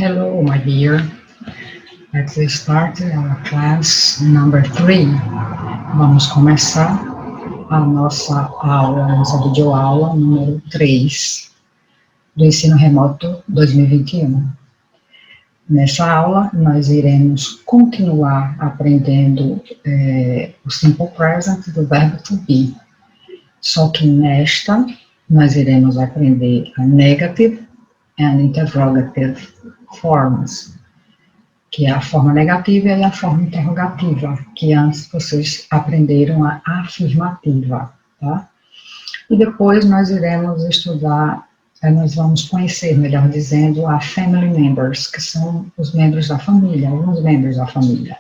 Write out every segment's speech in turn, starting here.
Hello, my dear. Let's start our class number 3. Vamos começar a nossa videoaula número 3 do Ensino Remoto 2021. Nessa aula, nós iremos continuar aprendendo o Simple Present do verbo to be. Só que nesta, nós iremos aprender a Negative and Interrogative formas, que é a forma negativa e a forma interrogativa, que antes vocês aprenderam a afirmativa, tá? E depois nós iremos estudar, nós vamos conhecer, melhor dizendo, a family members, que são os membros da família, alguns membros da família.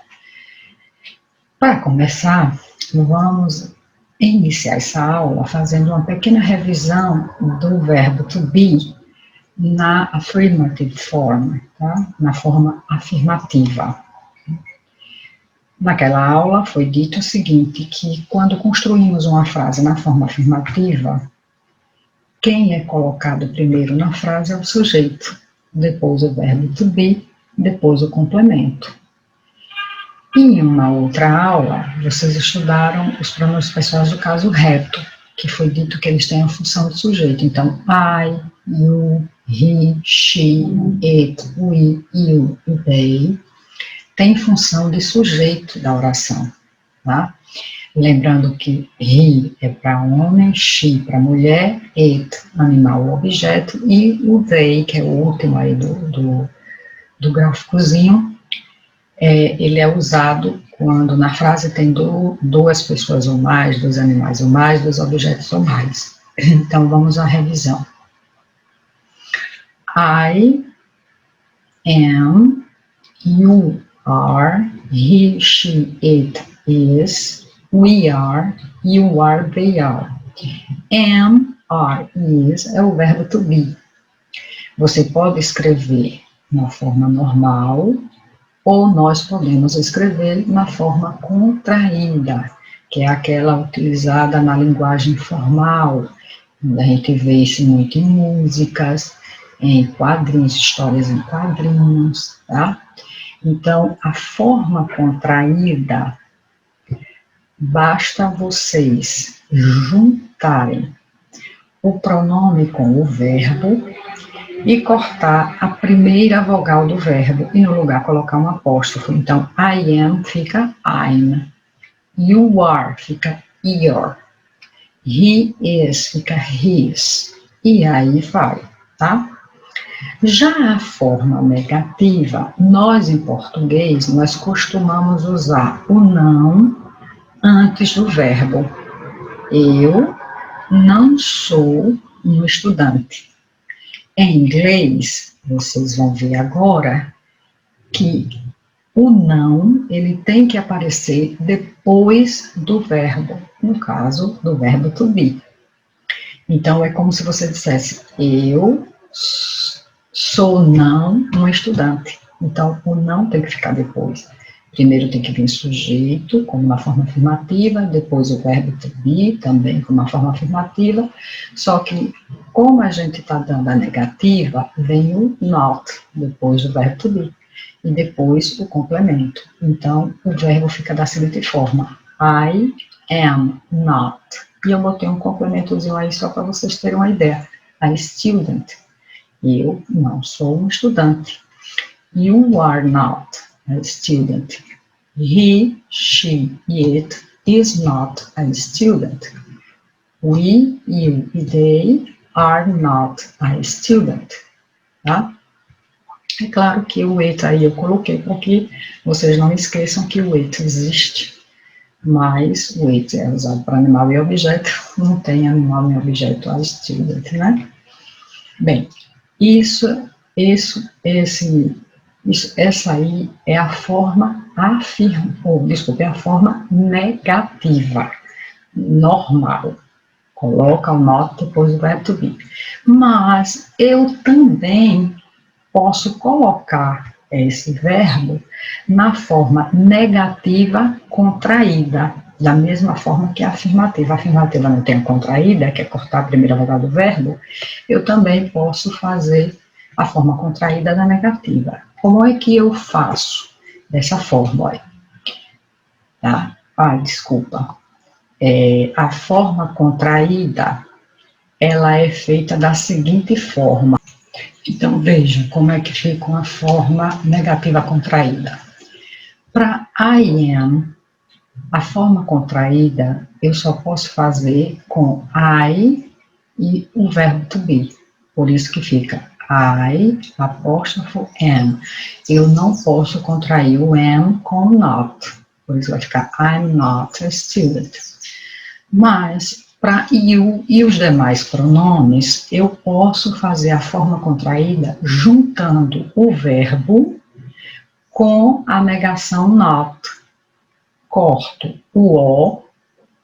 Para começar, vamos iniciar essa aula fazendo uma pequena revisão do verbo to be na affirmative form, tá? Na forma afirmativa. Naquela aula foi dito o seguinte, que quando construímos uma frase na forma afirmativa, quem é colocado primeiro na frase é o sujeito, depois o verbo to be, depois o complemento. Em uma outra aula, vocês estudaram os pronomes pessoais do caso reto, que foi dito que eles têm a função de sujeito. Então, I, you, he, she, it, we, you e they tem função de sujeito da oração, tá? Lembrando que he é para homem, she para mulher, it, animal ou objeto, e o they, que é o último aí do gráficozinho, ele é usado quando na frase tem duas pessoas ou mais, dois animais ou mais, dois objetos ou mais. Então, vamos à revisão. I am, you are, he, she, it is, we are, you are, they are. Am, are, is é o verbo to be. Você pode escrever na forma normal, ou nós podemos escrever na forma contraída, que é aquela utilizada na linguagem formal. A gente vê isso muito em músicas, em quadrinhos, histórias em quadrinhos, tá? Então, a forma contraída, basta vocês juntarem o pronome com o verbo e cortar a primeira vogal do verbo e no lugar colocar um apóstrofo. Então, I am fica I'm, you are fica your, he is fica his, e aí vai, tá? Já a forma negativa, nós em português, nós costumamos usar o não antes do verbo. Eu não sou um estudante. Em inglês, vocês vão ver agora que o não, ele tem que aparecer depois do verbo, no caso do verbo to be. Então, é como se você dissesse, eu sou não um estudante. Então, o não tem que ficar depois. Primeiro tem que vir sujeito, como na forma afirmativa, depois o verbo to be, também como na forma afirmativa, só que, como a gente está dando a negativa, vem o not, depois do verbo to be, e depois o complemento. Então, o verbo fica da seguinte forma, I am not. E eu botei um complementozinho aí só para vocês terem uma ideia. A student. Eu não sou um estudante. You are not a student. He, she, it is not a student. We, you e they are not a student. Tá? É claro que o it aí eu coloquei para que vocês não esqueçam que o it existe, mas o it é usado para animal e objeto, não tem animal nem objeto a student, né? Bem, essa aí é a forma é a forma negativa, normal. Coloca o not depois do verbo to be. Mas eu também posso colocar esse verbo na forma negativa contraída, da mesma forma que a afirmativa. A afirmativa não tem a contraída, que é cortar a primeira vogal do verbo, eu também posso fazer a forma contraída da negativa. Como é que eu faço? Dessa forma, olha. Tá? Desculpa. A forma contraída, ela é feita da seguinte forma. Então, veja como é que fica uma forma negativa contraída. Para I am, a forma contraída, eu só posso fazer com I e o verbo to be. Por isso que fica I, apóstrofo, am. Eu não posso contrair o am com not. Por isso vai ficar I'm not a student. Mas, para you e os demais pronomes, eu posso fazer a forma contraída juntando o verbo com a negação not. Corto o O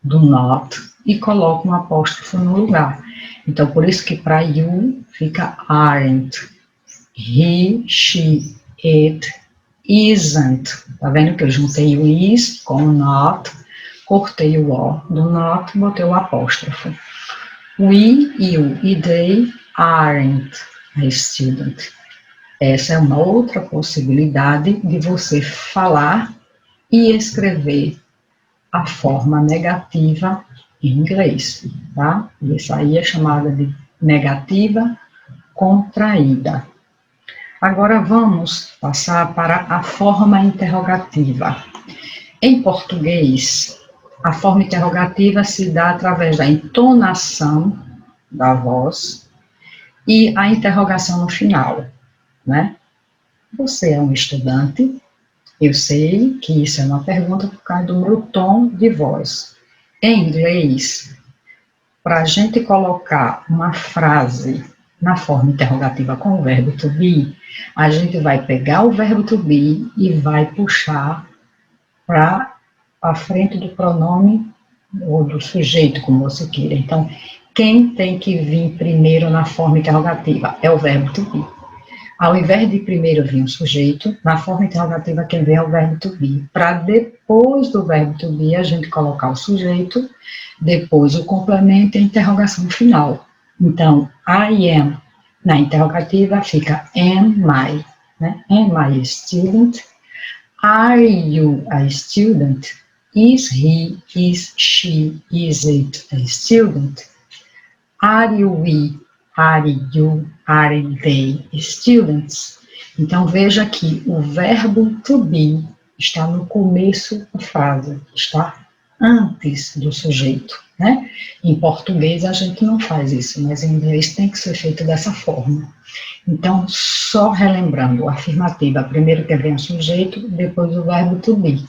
do not e coloco um apóstrofo no lugar. Então, por isso que para you fica aren't, he, she, it, isn't. Tá vendo que eu juntei o is com o not, cortei o O do not, botei o apóstrofo. We, you e they aren't a student. Essa é uma outra possibilidade de você falar e escrever a forma negativa em inglês, tá? Isso aí é chamada de negativa contraída. Agora vamos passar para a forma interrogativa. Em português, a forma interrogativa se dá através da entonação da voz e a interrogação no final, né? Você é um estudante? Eu sei que isso é uma pergunta por causa do meu tom de voz. Em inglês, para a gente colocar uma frase na forma interrogativa com o verbo to be, a gente vai pegar o verbo to be e vai puxar para a frente do pronome ou do sujeito, como você queira. Então, quem tem que vir primeiro na forma interrogativa é o verbo to be. Ao invés de primeiro vir um sujeito, na forma interrogativa quem vem é o verbo to be. Para depois do verbo to be a gente colocar o sujeito, depois o complemento e a interrogação final. Então, I am, na interrogativa fica am I, né? Am I a student? Are you a student? Is he, is she, is it a student? Are we, are you, are they students? Então, veja que o verbo to be está no começo da frase, está antes do sujeito, né? Em português a gente não faz isso, mas em inglês tem que ser feito dessa forma. Então, só relembrando, afirmativa, primeiro que vem o sujeito, depois o verbo to be.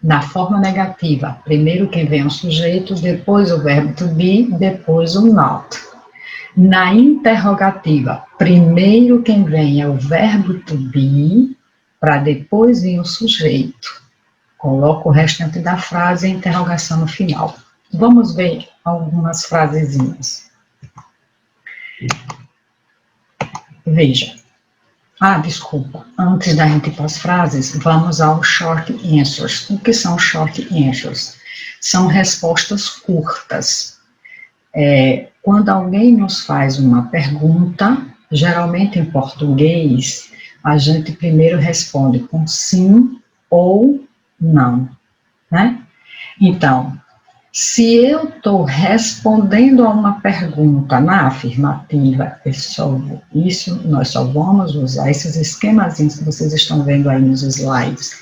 Na forma negativa, primeiro que vem o sujeito, depois o verbo to be, depois o not. Na interrogativa, primeiro quem vem é o verbo to be, para depois vir o sujeito. Coloco o restante da frase e a interrogação no final. Vamos ver algumas frasezinhas. Veja. Desculpa. Antes da gente ir para as frases, vamos aos short answers. O que são short answers? São respostas curtas. Quando alguém nos faz uma pergunta, geralmente em português, a gente primeiro responde com sim ou não, né? Então, se eu estou respondendo a uma pergunta na afirmativa, nós só vamos usar esses esquemazinhos que vocês estão vendo aí nos slides.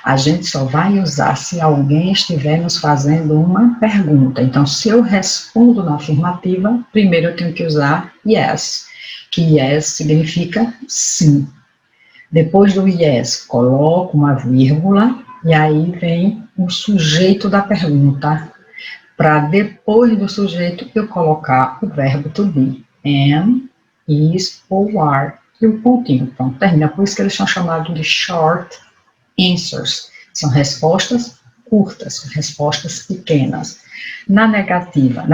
A gente só vai usar se alguém estiver nos fazendo uma pergunta. Então, se eu respondo na afirmativa, primeiro eu tenho que usar yes, que yes significa sim. Depois do yes, coloco uma vírgula e aí vem o sujeito da pergunta. Para depois do sujeito eu colocar o verbo to be, am, is ou are, e o pontinho. Então, termina. Por isso que eles são chamados de short answers. São respostas curtas, respostas pequenas. Na negativa,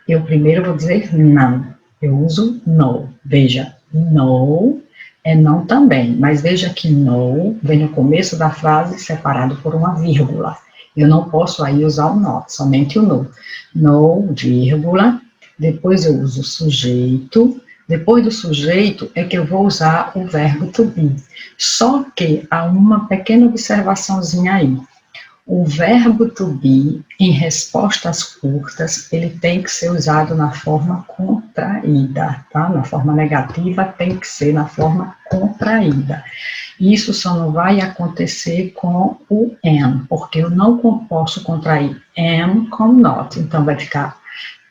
eu primeiro vou dizer não. Eu uso no. Veja, no é não também, mas veja que no vem no começo da frase separado por uma vírgula. Eu não posso aí usar o not, somente o no. No, vírgula, depois eu uso o sujeito, Depois do sujeito é que eu vou usar o verbo to be. Só que há uma pequena observaçãozinha aí. O verbo to be, em respostas curtas, ele tem que ser usado na forma contraída, tá? Na forma negativa tem que ser na forma contraída. Isso só não vai acontecer com o am, porque eu não posso contrair am com not. Então vai ficar,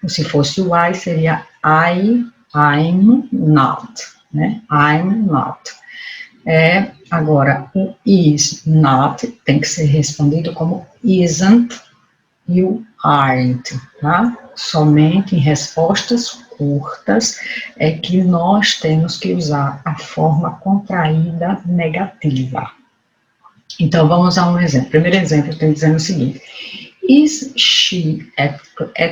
se fosse o I, seria I'm not, né? I'm not. Agora, o is not tem que ser respondido como isn't e o aren't, tá? Somente em respostas curtas é que nós temos que usar a forma contraída negativa. Então, vamos a um exemplo. Primeiro exemplo, eu tenho dizendo o seguinte: Is she at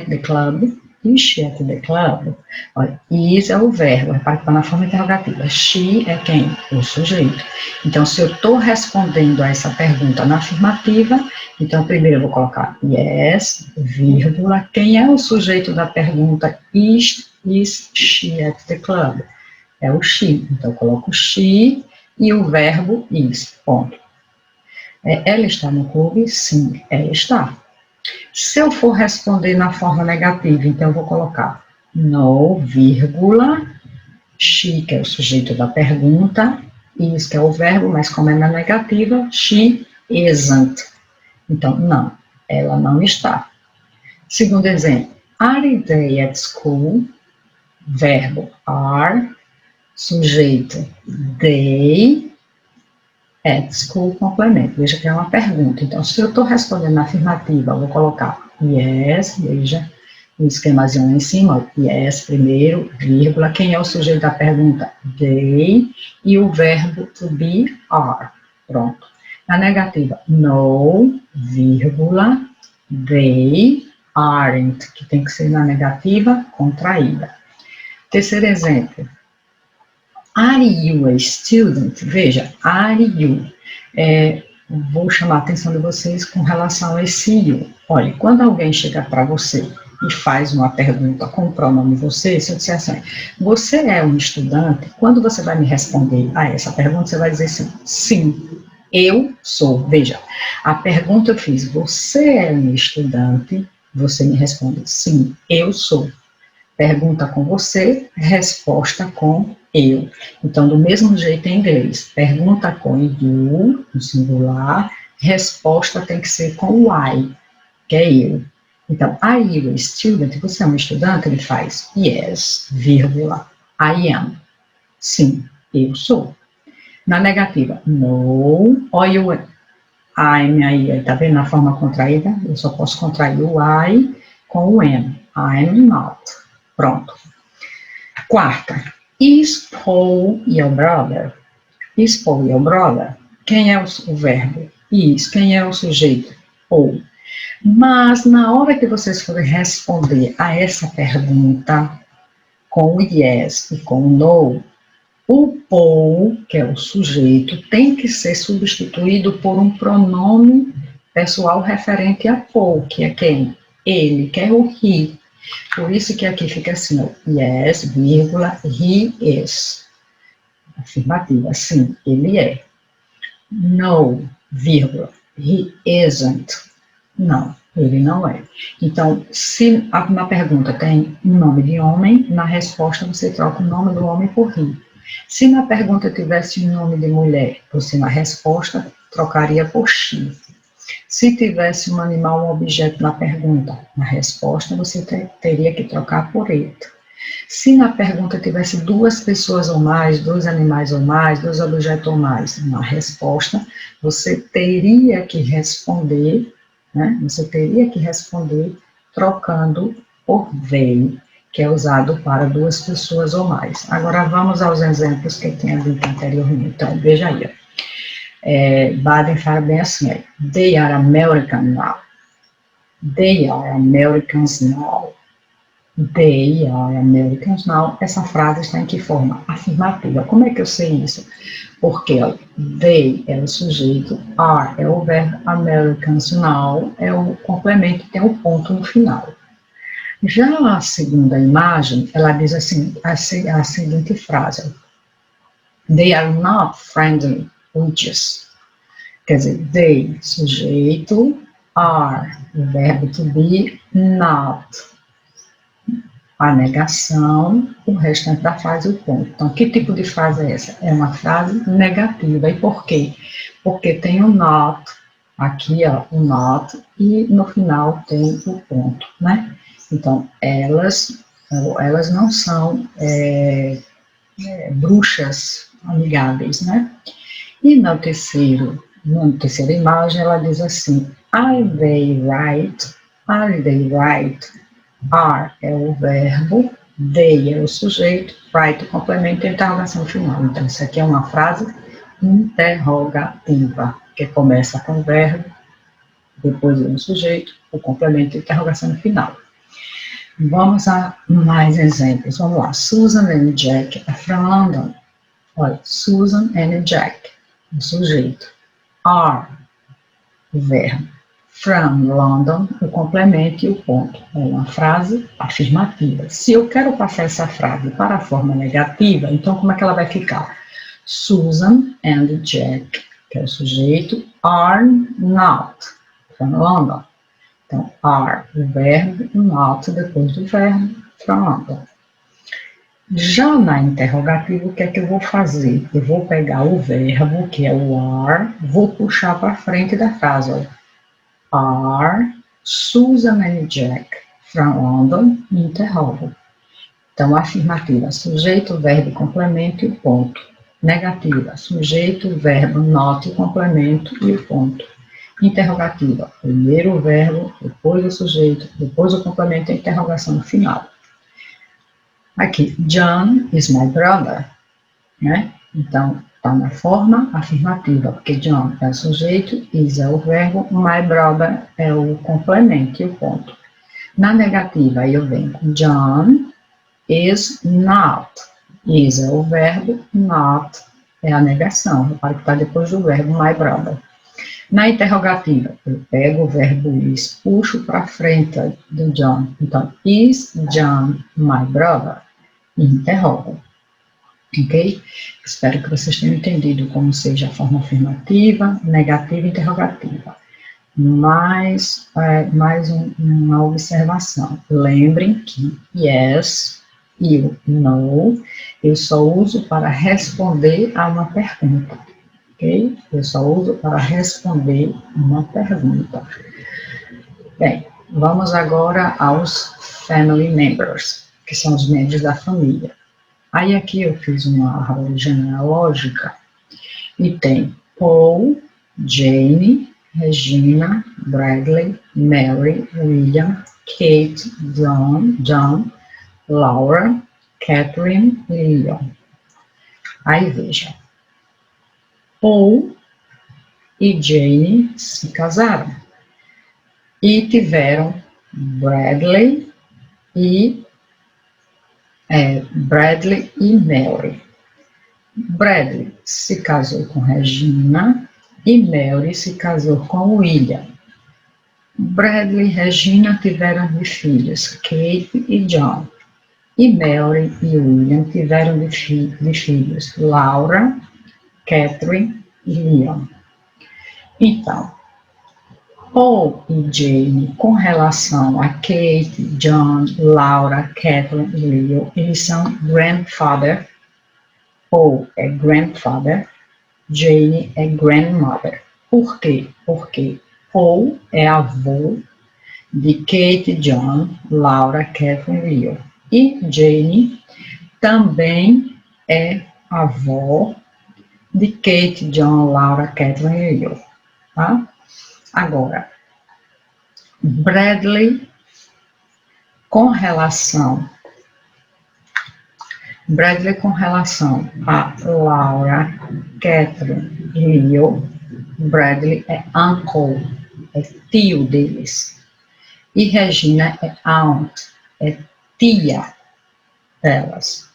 the club? Is she at the club? Olha, is é o verbo, repare que está na forma interrogativa. She é quem? O sujeito. Então, se eu estou respondendo a essa pergunta na afirmativa, então primeiro eu vou colocar yes, vírgula, quem é o sujeito da pergunta is she at the club? É o she. Então, eu coloco she e o verbo is, ponto. Ela está no clube? Sim, ela está. Se eu for responder na forma negativa, então eu vou colocar no, vírgula, she, que é o sujeito da pergunta, is, que é o verbo, mas como é na negativa, she isn't. Então, não, ela não está. Segundo exemplo, are they at school? Verbo are, sujeito they, at school, complemento. Veja que é uma pergunta. Então, se eu estou respondendo na afirmativa, eu vou colocar yes, veja, o esquemazinho lá em cima, yes, primeiro, vírgula, quem é o sujeito da pergunta? They, e o verbo to be, are. Pronto. Na negativa, no, vírgula, they aren't, que tem que ser na negativa, contraída. Terceiro exemplo. Are you a student? Veja, are you? Vou chamar a atenção de vocês com relação a esse you. Olha, quando alguém chega para você e faz uma pergunta com o pronome você, se eu disser assim, você é um estudante, quando você vai me responder a essa pergunta, você vai dizer assim, sim, eu sou. Veja, a pergunta eu fiz, você é um estudante? Você me responde, sim, eu sou. Pergunta com você, resposta com eu. Então, do mesmo jeito em inglês, pergunta com you, no singular, resposta tem que ser com o I, que é eu. Então, are you a student? Você é um estudante? Ele faz yes, vírgula, I am. Sim, eu sou. Na negativa, no, olha o I'm aí, tá vendo? Na forma contraída, eu só posso contrair o I com o am. I'm not. Pronto. Quarta. Is Paul your brother? Is Paul your brother? Quem é o verbo? Is. Quem é o sujeito? Paul. Mas na hora que vocês forem responder a essa pergunta com o yes e com o no, o Paul, que é o sujeito, tem que ser substituído por um pronome pessoal referente a Paul, que é quem? Ele, que é o he. Por isso que aqui fica assim, ó, yes, vírgula, he is. Afirmativa, sim, ele é. No, vírgula, he isn't. Não, ele não é. Então, se na pergunta tem um nome de homem, na resposta você troca o nome do homem por he. Se na pergunta tivesse um nome de mulher, você na resposta trocaria por she. Se tivesse um animal, um objeto na pergunta, na resposta você teria que trocar por it. Se na pergunta tivesse duas pessoas ou mais, dois animais ou mais, dois objetos ou mais, na resposta você teria que responder, né? Você teria que responder trocando por they, que é usado para duas pessoas ou mais. Agora vamos aos exemplos que eu tinha dito anteriormente. Então, veja aí, ó. Baden fala bem assim, they are American now. They are Americans now. They are Americans now. Essa frase está em que forma? Afirmativa. Como é que eu sei isso? Porque ó, they é o sujeito, are é o verbo, Americans now é o complemento, tem um ponto no final. Já a segunda imagem, ela diz assim, a seguinte frase: They are not friendly witches. Quer dizer, they, sujeito, are, o verbo to be, not, a negação, o restante da frase, o ponto. Então, que tipo de frase é essa? É uma frase negativa. E por quê? Porque tem o not, aqui, ó, o not, e no final tem o ponto, né? Então, elas não são bruxas amigáveis, né? E na terceira imagem, ela diz assim: Are they right? Are they right? Are é o verbo, they é o sujeito, right o complemento e a interrogação final. Então, isso aqui é uma frase interrogativa, que começa com o verbo, depois vem o sujeito, o complemento e a interrogação final. Vamos a mais exemplos. Vamos lá. Susan and Jack are from London. Olha, Susan and Jack, o sujeito. Are, o verbo. From London, o complemento e o ponto. É uma frase afirmativa. Se eu quero passar essa frase para a forma negativa, então como é que ela vai ficar? Susan and Jack, que é o sujeito, are not from London. Então, are, o verbo, not depois do verbo, from London. Já na interrogativa, o que é que eu vou fazer? Eu vou pegar o verbo, que é o are, vou puxar para frente da frase. Are Susan and Jack from London? Interrogo. Então, afirmativa, sujeito, verbo, complemento e o ponto. Negativa, sujeito, verbo, not, complemento e o ponto. Interrogativa, primeiro o verbo, depois o sujeito, depois o complemento e a interrogação final. Aqui, John is my brother, né? Então, está na forma afirmativa, porque John é o sujeito, is é o verbo, my brother é o complemento e o ponto. Na negativa, aí eu venho com John is not. Is é o verbo, not é a negação. Repare que está depois do verbo my brother. Na interrogativa, eu pego o verbo is, puxo para frente do John. Então, is John my brother? Interrogo. Ok? Espero que vocês tenham entendido como seja a forma afirmativa, negativa e interrogativa. Mais uma observação. Lembrem que yes e o no eu só uso para responder a uma pergunta. Ok? Eu só uso para responder uma pergunta. Bem, vamos agora aos family members, que são os membros da família. Aí aqui eu fiz uma árvore genealógica e tem Paul, Jane, Regina, Bradley, Mary, William, Kate, John, Laura, Catherine e Leon. Aí veja, Paul e Jane se casaram e tiveram Bradley e Mary. Bradley se casou com Regina e Mary se casou com William. Bradley e Regina tiveram de filhos Kate e John. E Mary e William tiveram de filhos Laura, Catherine e Leon. Então, Paul e Jane, com relação a Kate, John, Laura, Catherine e Leon, eles são grandfather. Paul é grandfather, Jane é grandmother. Por quê? Porque Paul é avô de Kate, John, Laura, Catherine e Leon. E Jane também é avó de Kate, John, Laura, Catherine e Leon. Tá? Agora, Bradley com relação a Laura, Catherine e Leo, Bradley é uncle, é tio deles. E Regina é aunt, é tia delas.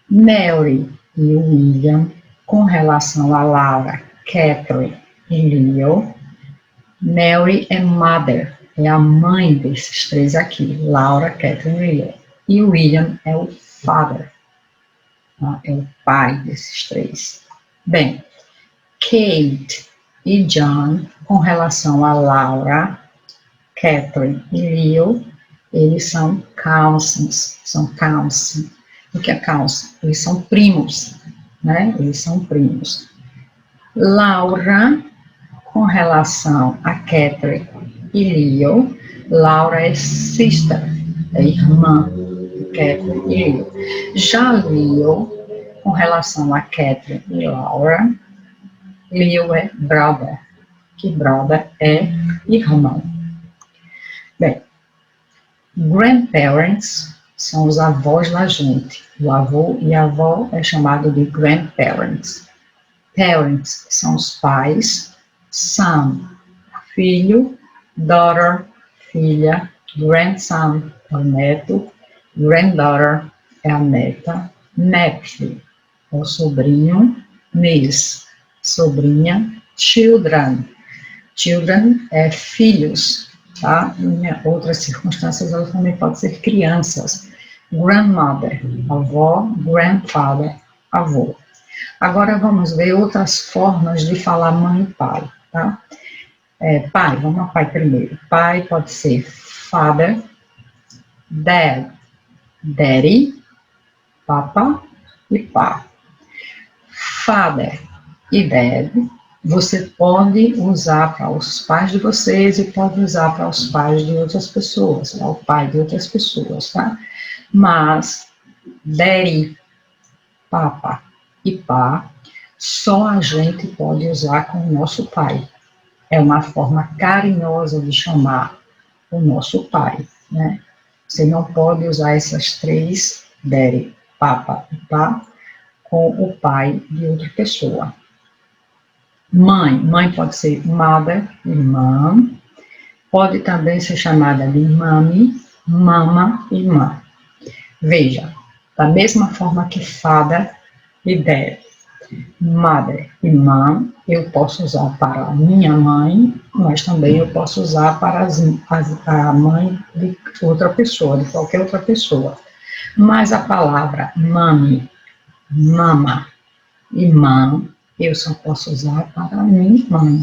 Mary e William, com relação a Laura, Catherine e Leo, Mary é mother, é a mãe desses três aqui, Laura, Catherine e William. E o William é o father, tá? É o pai desses três. Bem, Kate e John, com relação a Laura, Catherine e Leo, eles são cousins, O que é cousin? Eles são primos, né? Eles são primos. Laura, com relação a Catherine e Leo, Laura é sister, é irmã de Catherine e Leo. Já Leo, com relação a Catherine e Laura, Leo é brother, que brother é irmão. Bem, grandparents são os avós da gente. O avô e a avó é chamado de grandparents. Parents são os pais. Son, filho. Daughter, filha. Grandson é o neto. Granddaughter é a neta. Nephew é o sobrinho. Niece, sobrinha. Children é filhos, tá? Em outras circunstâncias, elas também podem ser crianças. Grandmother, avó. Grandfather, avô. Agora vamos ver outras formas de falar mãe e pai, tá? Pai, vamos ao pai primeiro. Pai pode ser father, dad, daddy, papa e pá. Father e dad, você pode usar para os pais de vocês e pode usar para os pais de outras pessoas, para o pai de outras pessoas, tá? Mas, daddy, papa e pá, só a gente pode usar com o nosso pai. É uma forma carinhosa de chamar o nosso pai, né? Você não pode usar essas três, daddy, papa e pá, com o pai de outra pessoa. Mãe pode ser mother, irmã, pode também ser chamada de mami, mama e mãe. Veja, da mesma forma que father e dad, mother e mom, eu posso usar para a minha mãe, mas também eu posso usar para a mãe de outra pessoa, de qualquer outra pessoa. Mas a palavra mami, mama e mãe, eu só posso usar para a minha mãe.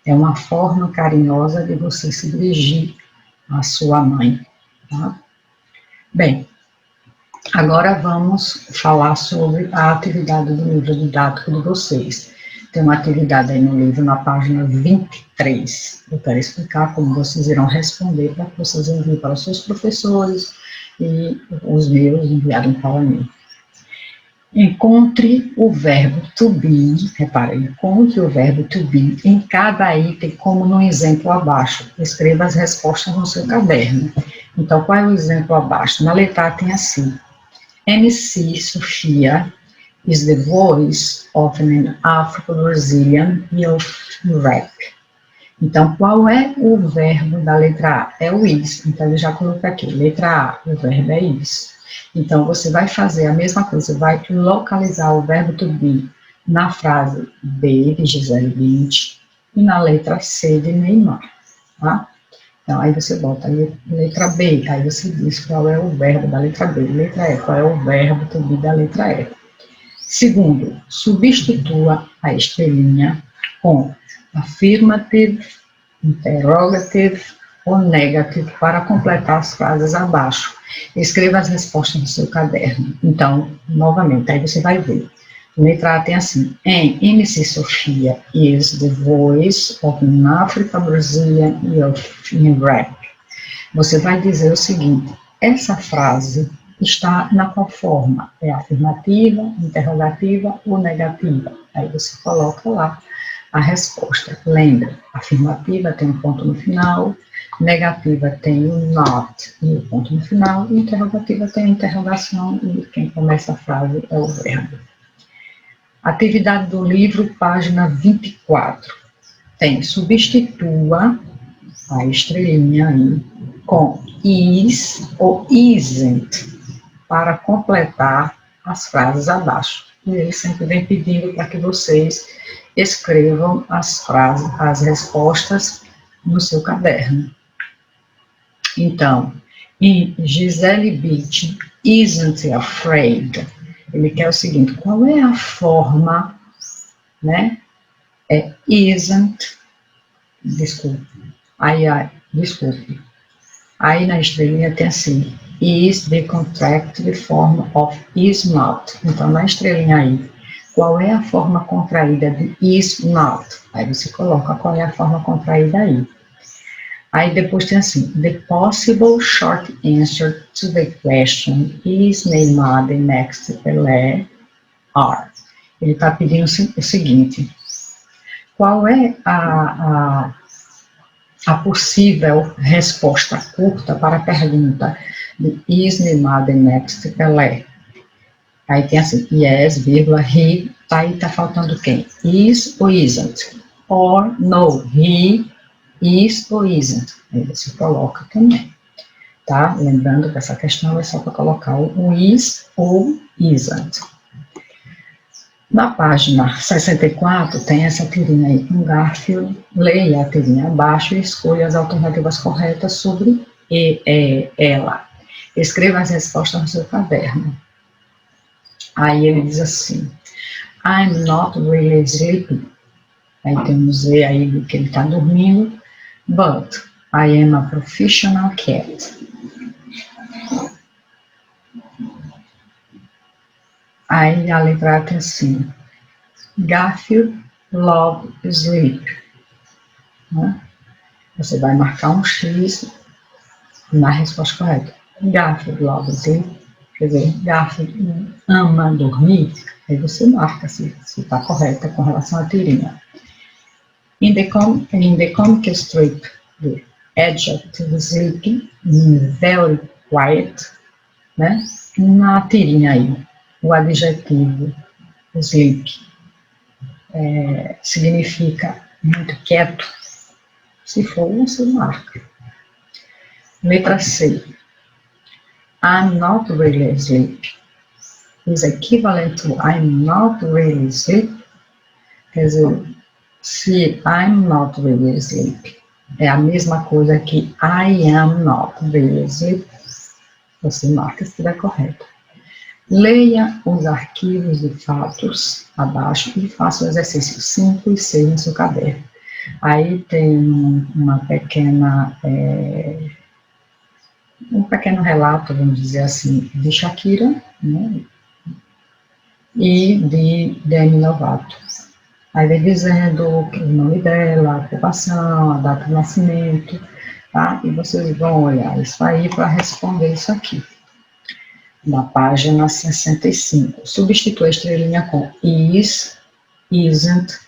É uma forma carinhosa de você se dirigir à sua mãe, tá? Bem, agora vamos falar sobre a atividade do livro didático de vocês. Tem uma atividade aí no livro, na página 23. Eu quero explicar como vocês irão responder para que vocês enviem para os seus professores e os meus enviarem para mim. Encontre o verbo to be, reparem, encontre o verbo to be em cada item, como no exemplo abaixo. Escreva as respostas no seu caderno. Então, qual é o exemplo abaixo? Na letra A tem assim: MC Sofia is the voice of an Afro-Brazilian youth rap. Então, qual é o verbo da letra A? É o is. Então, eu já coloquei aqui, letra A, o verbo é is. Então, você vai fazer a mesma coisa, vai localizar o verbo to be na frase B, de Gisele Bündchen, e na letra C, de Neymar, tá? Então, aí você bota aí, letra B, aí você diz qual é o verbo da letra B. Letra E, qual é o verbo to be da letra E. Segundo, substitua a estrelinha com affirmative, interrogative ou negative para completar as frases abaixo. Escreva as respostas no seu caderno. Então, novamente, aí você vai ver. Letra A tem assim: MC Sofia is the voice of an African-Brazilian youth in rap. Você vai dizer o seguinte: essa frase está na qual forma? É afirmativa, interrogativa ou negativa? Aí você coloca lá a resposta. Lembra, afirmativa tem um ponto no final, negativa tem o not e o ponto no final, e interrogativa tem a interrogação e quem começa a frase é o verbo. Atividade do livro, página 24. Tem substitua a estrelinha aí com is ou isn't para completar as frases abaixo. E ele sempre vem pedindo para que vocês escrevam as frases, as respostas no seu caderno. Então, em Gisele Bündchen isn't afraid, ele quer o seguinte, qual é a forma, né? É isn't, desculpe, desculpe. Aí na estrelinha tem assim, is the contracted form of is not. Então, na estrelinha aí, qual é a forma contraída de is not? Aí você coloca qual é a forma contraída aí. Aí depois tem assim, the possible short answer to the question is Neymar the next Pelé are. Ele está pedindo o seguinte, qual é a possível resposta curta para a pergunta de is Neymar the next Pelé? Aí tem assim, yes, vírgula, he, aí tá faltando quem? Is ou isn't? Or no, he is ou isn't? Aí você coloca também, tá? Lembrando que essa questão é só para colocar o is ou isn't. Na página 64 tem essa tirinha aí com Garfield, leia a tirinha abaixo e escolha as alternativas corretas sobre ela. Escreva as respostas no seu caderno. Aí ele diz assim, I'm not really sleepy. Aí temos E aí que ele está dormindo, but I am a professional cat. Aí a letra A tem assim, Garfield love sleep. Né? Você vai marcar um X na resposta correta. Garfield love sleep. Quer dizer, Garfield ama dormir. Aí você marca se está correta com relação à tirinha. In the comic strip, the adjective sleeping, very quiet, né? Na tirinha aí, o adjetivo sleep significa muito quieto. Se for, você marca. Letra C. I'm not really asleep. Is equivalent to I'm not really asleep. Quer dizer, se I'm not really asleep é a mesma coisa que I am not really asleep, você marca se estiver correto. Leia os arquivos de fatos abaixo e faça o exercício 5 e 6 no seu caderno. Aí tem um pequeno relato, vamos dizer assim, de Shakira, né, e de Demi Lovato. Aí vem dizendo o nome dela, a ocupação, a data de nascimento, tá? E vocês vão olhar isso aí para responder isso aqui. Na página 65. Substitua a estrelinha com is, isn't,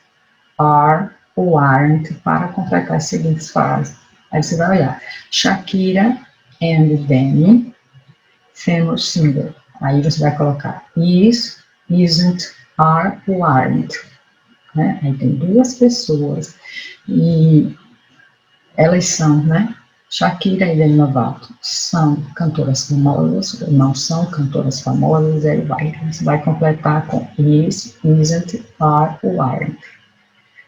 are ou aren't para completar as seguintes frases. Aí você vai olhar. Shakira and Demi, famous singer. Aí você vai colocar is, isn't, are ou aren't. Né? Aí tem duas pessoas e elas são, né? Shakira e Demi Lovato são cantoras famosas, ou não são cantoras famosas, aí você vai completar com is, isn't, are ou aren't.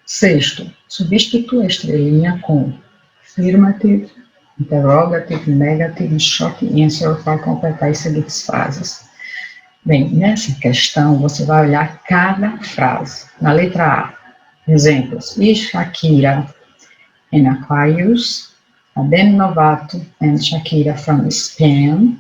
Sexto, substitua a estrelinha com affirmative, interrogative, negative, short answer para completar as seguintes frases. Bem, nessa questão, você vai olhar cada frase. Na letra A, exemplos. Is Shakira and Aquarius, a Demi Lovato and Shakira from Spain.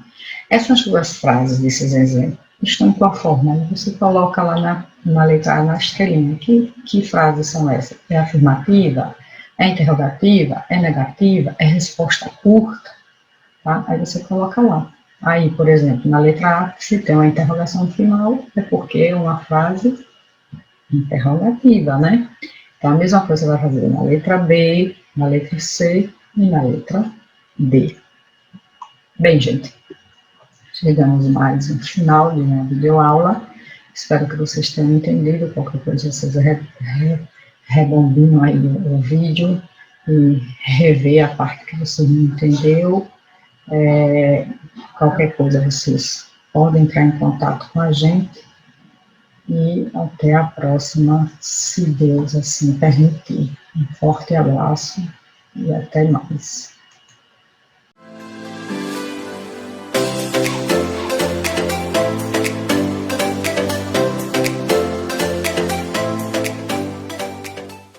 Essas duas frases desses exemplos estão em qual forma? Você coloca lá na letra A, na estrelinha. Que frases são essas? É afirmativa? É interrogativa? É negativa? É resposta curta? Tá? Aí você coloca lá. Aí, por exemplo, na letra A, se tem uma interrogação final, é porque é uma frase interrogativa, né? Então, a mesma coisa você vai fazer na letra B, na letra C e na letra D. Bem, gente, chegamos mais no final de uma videoaula. Espero que vocês tenham entendido. Qualquer coisa, vocês rebobinam aí o vídeo e rever a parte que você não entendeu. Qualquer coisa, vocês podem entrar em contato com a gente e até a próxima, se Deus assim permitir. Um forte abraço e até mais.